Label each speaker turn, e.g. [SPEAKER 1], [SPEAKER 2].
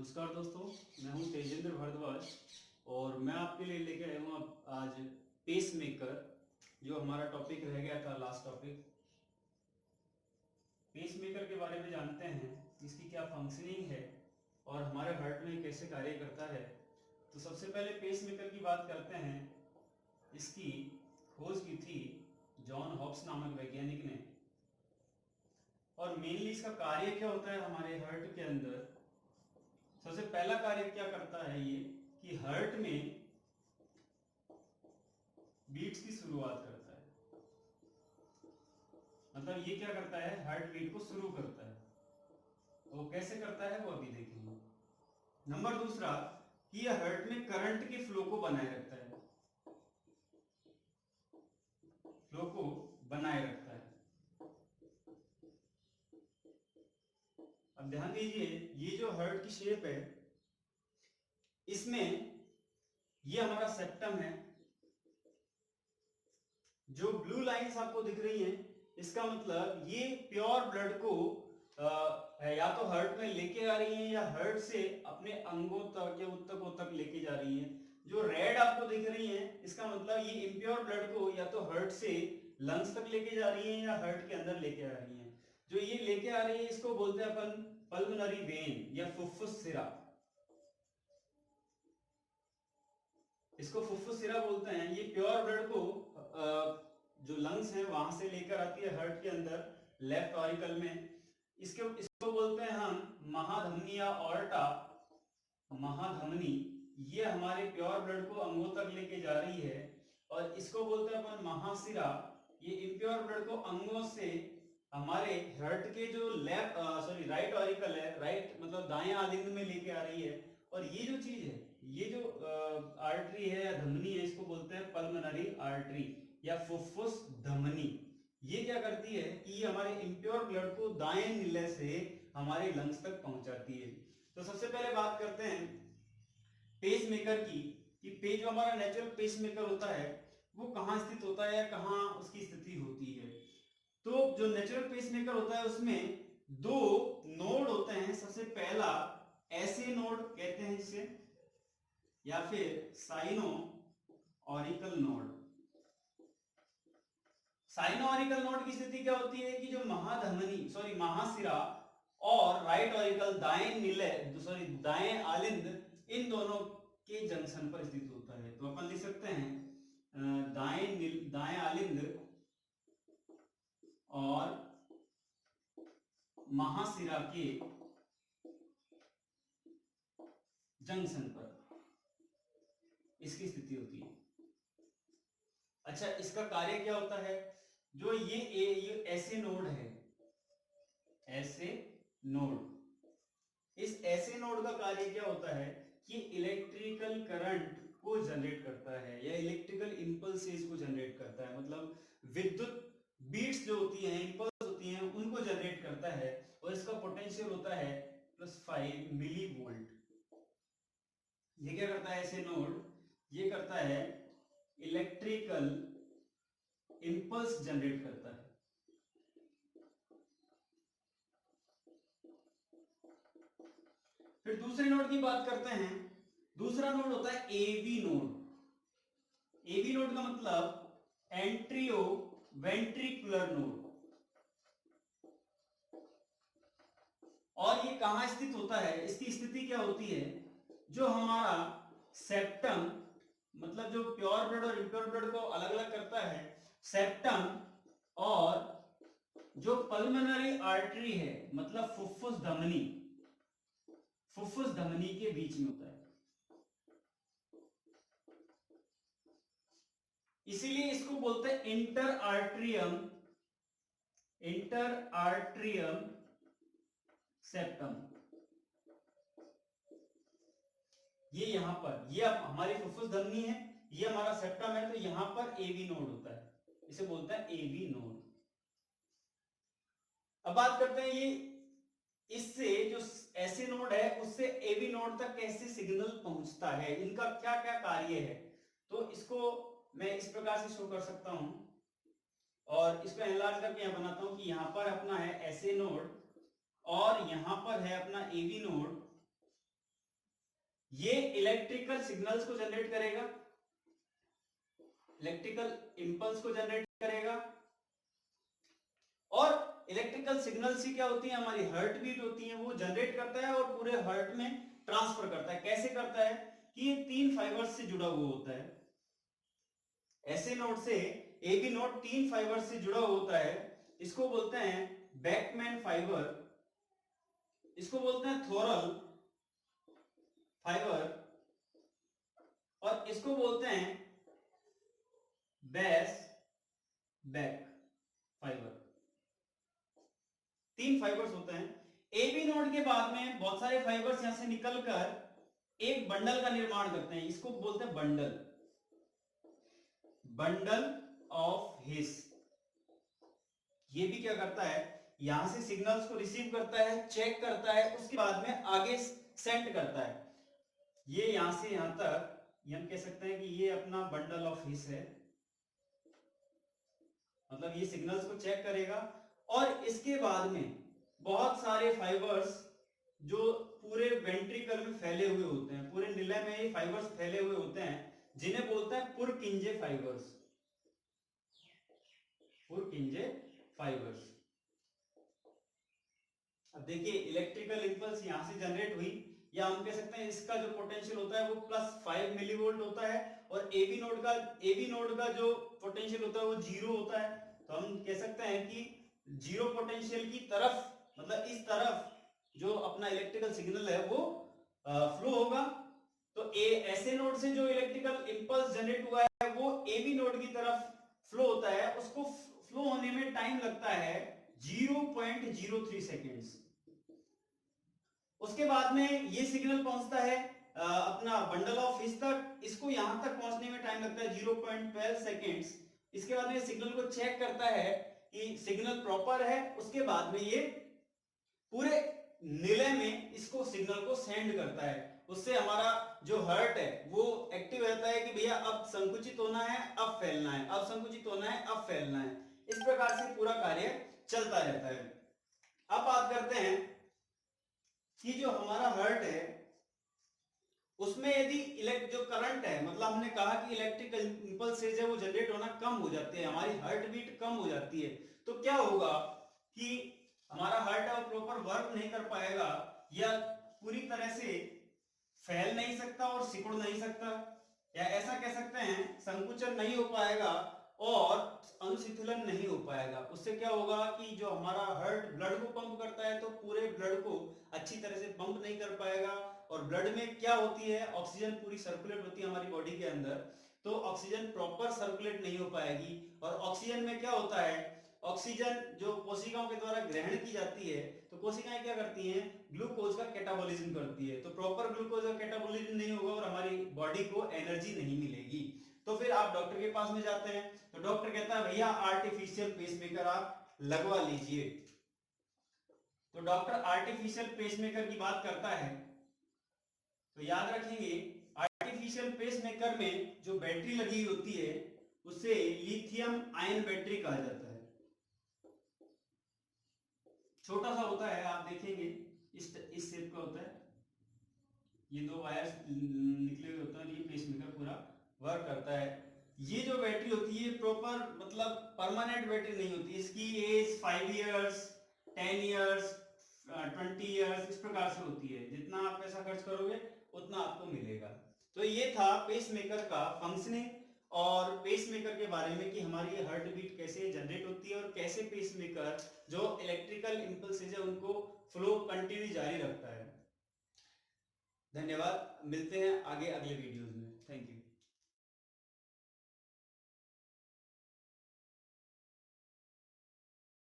[SPEAKER 1] नमस्कार दोस्तों, मैं हूं तेजेंद्र भारद्वाज और मैं आपके लिए लेके आया हूं आज पेस मेकर। जो हमारा टॉपिक रह गया था, लास्ट टॉपिक पेस मेकर के बारे में जानते हैं, इसकी क्या फंक्शनिंग है और हमारे हार्ट में कैसे कार्य करता है। तो सबसे पहले पेस मेकर की बात करते हैं। इसकी खोज की थी जॉन हॉब्स नामक वैज्ञानिक ने। और मेनली इसका कार्य क्या होता है हमारे हार्ट के अंदर। सबसे पहला कार्य क्या करता है ये कि हार्ट में बीट्स की शुरुआत करता है। मतलब ये क्या करता है, हार्ट बीट को शुरू करता है। वो कैसे करता है वो अभी देखेंगे। नंबर दूसरा कि यह हार्ट में करंट के फ्लो को बनाए रखता है। फ्लो को बनाए रखता है। अब ध्यान दीजिए, ये जो हार्ट की शेप है, इसमें ये हमारा सेप्टम है। जो ब्लू लाइंस आपको दिख रही हैं, इसका मतलब ये प्योर ब्लड को या तो हार्ट में लेके आ रही है या हार्ट से अपने अंगों तक या उत्तकों तक लेके जा रही है। जो रेड आपको दिख रही है, इसका मतलब ये इम्प्योर ब्लड को या तो हार्ट से लंग्स तक लेके जा रही है या हार्ट के अंदर लेके आ रही है। जो ये लेके आ रही है इसको बोलते हैं अपन पल्मोनरी वेन या फुफ्फुस सिरा। इसको फुफ्फुस सिरा बोलते हैं। ये प्योर ब्लड को जो लंग्स हैं वहां से लेकर आती है हार्ट के अंदर, लेफ्ट ऑरिकल में। इसको बोलते हैं हम महाधमनी या ऑर्टा। महाधमनी ये हमारे प्योर ब्लड को अंगों तक लेके जा रही है। और इसको बोलते हैं अपन महाशिरा। ये इम्प्योर ब्लड को अंगों से हमारे हार्ट के जो राइट ऑरिकल है, राइट मतलब दाएं आलिंग में लेके आ रही है। और ये जो चीज है, ये जो आर्टरी है या धमनी है, इसको बोलते हैं पल्मोनरी आर्टरी या फुफ्फुस धमनी। ये क्या करती है कि ये हमारे इम्प्योर ब्लड को दाएं नीले से हमारे लंग्स तक पहुंचाती है। तो सबसे पहले बात करते हैं पेस मेकर की, कि पेस जो हमारा नेचुरल पेस मेकर होता है वो कहाँ स्थित होता है या कहाँ उसकी स्थिति होती है। तो जो नेचुरल पेस मेकर होता है उसमें दो नोड होते हैं। सबसे पहला ऐसे नोड कहते हैं जिसे, या फिर sinoauricular node. Sinoauricular node की स्थिति क्या होती है कि जो महाशिरा और राइट ऑरिकल दाएं आलिंद, इन दोनों के जंक्शन पर स्थित होता है। तो अपन लिख सकते हैं दाएं आलिंद और महाशिरा के जंक्शन पर इसकी स्थिति होती है। अच्छा, इसका कार्य क्या होता है? जो ये ऐसे नोड है, ऐसे नोड, इस ऐसे नोड का कार्य क्या होता है कि इलेक्ट्रिकल करंट को जनरेट करता है या इलेक्ट्रिकल इंपल्सेस को जनरेट करता है। मतलब विद्युत बीट्स जो होती हैं, इंपल्स होती हैं, उनको जनरेट करता है। और इसका पोटेंशियल होता है +5 मिली वोल्ट। ये क्या करता है ऐसे नोड? ये करता है इलेक्ट्रिकल इंपल्स जनरेट करता है। फिर दूसरे नोड की बात करते हैं। दूसरा नोड होता है एवी नोड। एवी नोड का मतलब एंट्रियो वेंट्रिकुलर नोड। और ये कहां स्थित होता है, इसकी स्थिति क्या होती है? जो हमारा सेप्टम, मतलब जो प्योर ब्लड और इम्प्योर ब्लड को अलग अलग करता है, सेप्टम और जो पल्मोनरी आर्टरी है, मतलब फुफ्फुस धमनी, फुफ्फुस धमनी के बीच में होता है। इसीलिए इसको बोलते हैं इंटर आर्ट्रियम सेप्टम। ये यहां पर, ये हमारी फुफ्फुस धमनी है, ये हमारा सेप्टम है। तो यहां पर एवी नोड होता है, इसे बोलते हैं एवी नोड। अब बात करते हैं ये इससे जो ऐसे नोड है उससे एवी नोड तक कैसे सिग्नल पहुंचता है, इनका क्या क्या कार्य है। तो इसको मैं इस प्रकार से शो कर सकता हूं और इसको एनलार्ज करके यहां बनाता हूं कि यहां पर अपना है ऐसे नोड और यहां पर है अपना एवी नोड। ये इलेक्ट्रिकल सिग्नल्स को जनरेट करेगा, इलेक्ट्रिकल इंपल्स को जनरेट करेगा, और इलेक्ट्रिकल सिग्नल्स ही क्या होती है, हमारी हार्ट बीट होती है, वो जनरेट करता है और पूरे हार्ट में ट्रांसफर करता है। कैसे करता है कि ये 3 फाइबर्स से जुड़ा हुआ होता है, ऐसे नोड से AB नोड 3 फाइबर्स से जुड़ा होता है। इसको बोलते हैं बैकमैन फाइबर, इसको बोलते हैं थोरल फाइबर, और इसको बोलते हैं बेस बैक फाइबर। 3 फाइबर्स होते हैं। AB नोड के बाद में बहुत सारे फाइबर्स यहां से निकलकर एक बंडल का निर्माण करते हैं, इसको बोलते हैं बंडल, बंडल ऑफ हिस। ये भी क्या करता है, यहां से सिग्नल्स को रिसीव करता है, चेक करता है, उसके बाद में आगे सेंड करता है। ये यहां से यहां तक ये हम कह सकते हैं कि ये अपना बंडल ऑफ हिस है, मतलब ये सिग्नल्स को चेक करेगा और इसके बाद में बहुत सारे फाइबर्स जो पूरे वेंट्रिकल में फैले हुए होते हैं, पूरे निलय में ये फाइबर्स फैले हुए होते हैं, जिन्हें बोलते हैं पुरकिंजे फाइबर्स, पुरकिंजे फाइबर्स। अब देखिए इलेक्ट्रिकल इंपल्स यहां से जनरेट हुई, या हम कह सकते हैं इसका जो पोटेंशियल होता है वो +5 मिलीवोल्ट होता है, और AB नोड का जो पोटेंशियल होता है वो 0 होता है। तो हम कह सकते हैं कि 0 पोटेंशियल की तरफ, मतलब इस तरफ जो अपना इलेक्ट्रिकल सिग्नल है वो फ्लो होगा। तो ऐसे नोड से जो इलेक्ट्रिकल इंपल्स जनरेट हुआ है वो AB नोड की तरफ फ्लो होता है, उसको फ्लो होने में टाइम लगता है 0.03 सेकेंड्स। उसके बाद में ये सिग्नल पहुंचता है अपना बंडल ऑफ हिस तक, इसको यहां तक पहुंचने में टाइम लगता है 0.12 सेकेंड्स। इसके बाद में सिग्नल को चेक करता है कि सिग्नल प्रॉपर है, उसके बाद में ये पूरे निलय में इसको सिग्नल को सेंड करता है। उससे हमारा जो हार्ट है वो एक्टिव रहता है कि भैया अब संकुचित होना है, अब फैलना है, अब संकुचित होना है, अब फैलना है। इस प्रकार से पूरा कार्य चलता रहता है। अब बात करते हैं कि जो हमारा हार्ट है उसमें यदि जो करंट है, मतलब हमने कहा कि इलेक्ट्रिकल इंपल्सेस है वो जनरेट होना कम हो जाते हैं, हमारी हार्ट बीट कम हो जाती है, तो क्या होगा कि हमारा हार्ट है वो प्रॉपर वर्क नहीं कर पाएगा, या पूरी तरह से फैल नहीं सकता और सिकुड़ नहीं सकता, या ऐसा कह सकते हैं संकुचन नहीं हो पाएगा और अनुशीतलन नहीं हो पाएगा। उससे क्या होगा कि जो हमारा हार्ट ब्लड को पंप करता है तो पूरे ब्लड को अच्छी तरह से पंप नहीं कर पाएगा, और ब्लड में क्या होती है, ऑक्सीजन पूरी सर्कुलेट होती है हमारी बॉडी के अंदर, तो ऑक्सीजन प्रॉपर सर्कुलेट नहीं हो पाएगी। और ऑक्सीजन में क्या होता है, ऑक्सीजन जो कोशिकाओं के द्वारा ग्रहण की जाती है, तो कोशिकाएं क्या करती हैं, ग्लूकोज का कैटाबॉलिज्म करती है, तो प्रॉपर ग्लूकोज का कैटाबॉलिज्म नहीं होगा और हमारी बॉडी को एनर्जी नहीं मिलेगी। तो फिर आप डॉक्टर के पास में जाते हैं, तो डॉक्टर कहता है भैया आर्टिफिशियल पेसमेकर आप लगवा लीजिए। तो डॉक्टर आर्टिफिशियल पेसमेकर की बात करता है, तो याद रखेंगे आर्टिफिशियल पेसमेकर में जो बैटरी लगी होती है उसे लिथियम आयन बैटरी कहा जाता है। छोटा सा होता है, आप देखेंगे इस शेप का होता है, ये 2 वायर्स निकले हुए होते हैं, ये पेसमेकर पूरा वर्क करता है। ये जो बैटरी होती है प्रॉपर मतलब परमानेंट बैटरी नहीं होती, इसकी एज 5 इयर्स 10 इयर्स 20 इयर्स इस प्रकार से होती है, जितना आप पैसा खर्च करोगे उतना आपको मिलेगा। तो ये था पेसमेकर का फंक्शनिंग और पेसमेकर के बारे में कि हमारी हार्ट बीट कैसे जनरेट होती है और कैसे पेसमेकर जो इलेक्ट्रिकल इंपल्सेस है उनको फ्लो कंटिन्यू जारी रखता है। धन्यवाद, मिलते हैं आगे अगले वीडियोस में। Thank you.